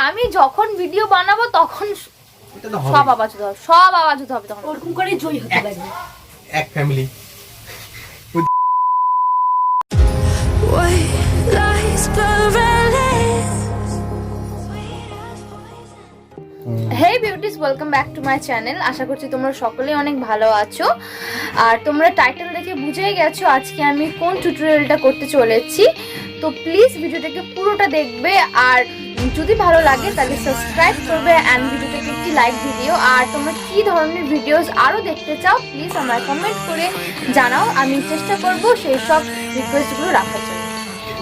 আমি যখন ভিডিও বানাবো তখন সব আওয়াজ হতে হবে, সব আওয়াজ হতে হবে, তখন ওরকম করে জয় হতে লাগবে এক family. Hey beauties, welcome back to my channel. আশা করছি তোমরা সকলেই অনেক ভালো আছো। আর তোমরা টাইটেল দেখে বুঝেই গেছো আজকে আমি কোন টিউটোরিয়ালটা করতে চলেছি। তো প্লিজ ভিডিওটাকে পুরোটা দেখবে, আর যদি ভালো লাগে তাহলে সাবস্ক্রাইব করবে অ্যান্ড ভিডিওটাকে একটি লাইক দিও। আর তোমরা কী ধরনের ভিডিওস আরও দেখতে চাও প্লিজ আমায় কমেন্ট করে জানাও, আমি চেষ্টা করব সেই সব রিকোয়েস্টগুলো রাখার জন্য।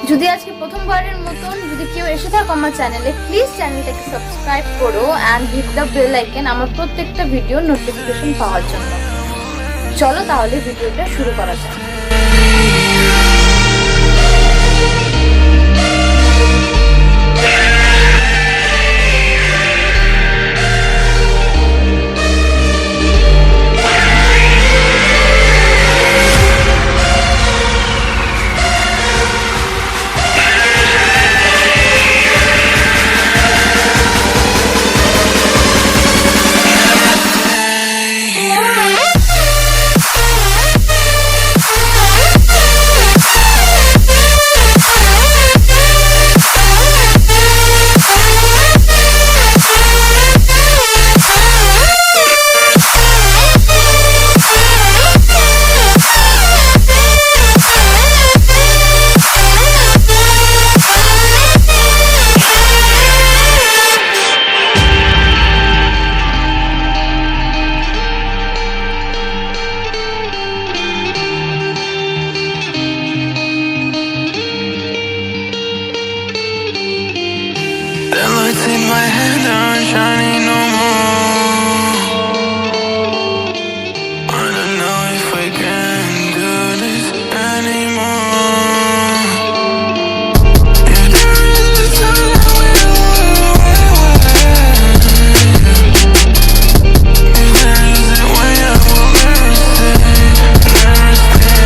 যদি আজকে প্রথমবারের মতন যদি কেউ এসে থাকো আমার চ্যানেলে, প্লিজ চ্যানেলটাকে সাবস্ক্রাইব করো and hit the bell icon আমার প্রত্যেকটা ভিডিও নোটিফিকেশন পাওয়ার জন্য। চলো তাহলে ভিডিওটা শুরু করা যাক। In my head aren't shining no more. I don't know if I can do this anymore. If there is a time I will if there is a way I will never stay, never stay.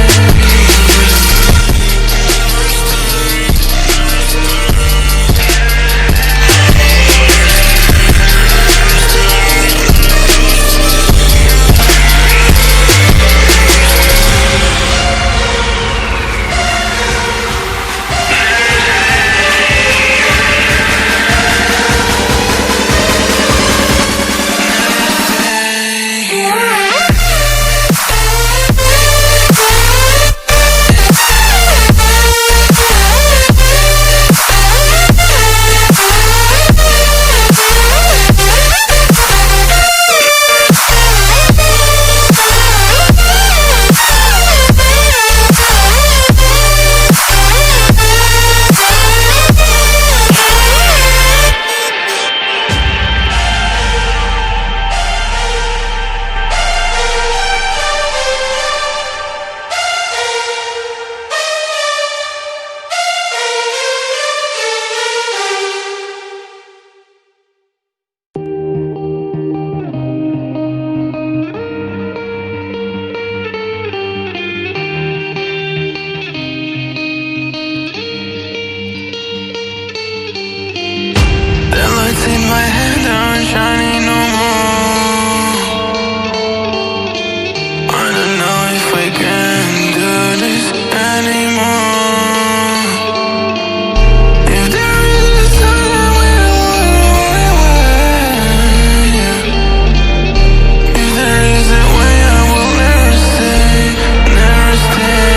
In my head aren't shining no more. I don't know if I can do this anymore. If there is a time I will if there is a way I will never stay, never stay.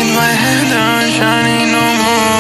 my head aren't shining no more.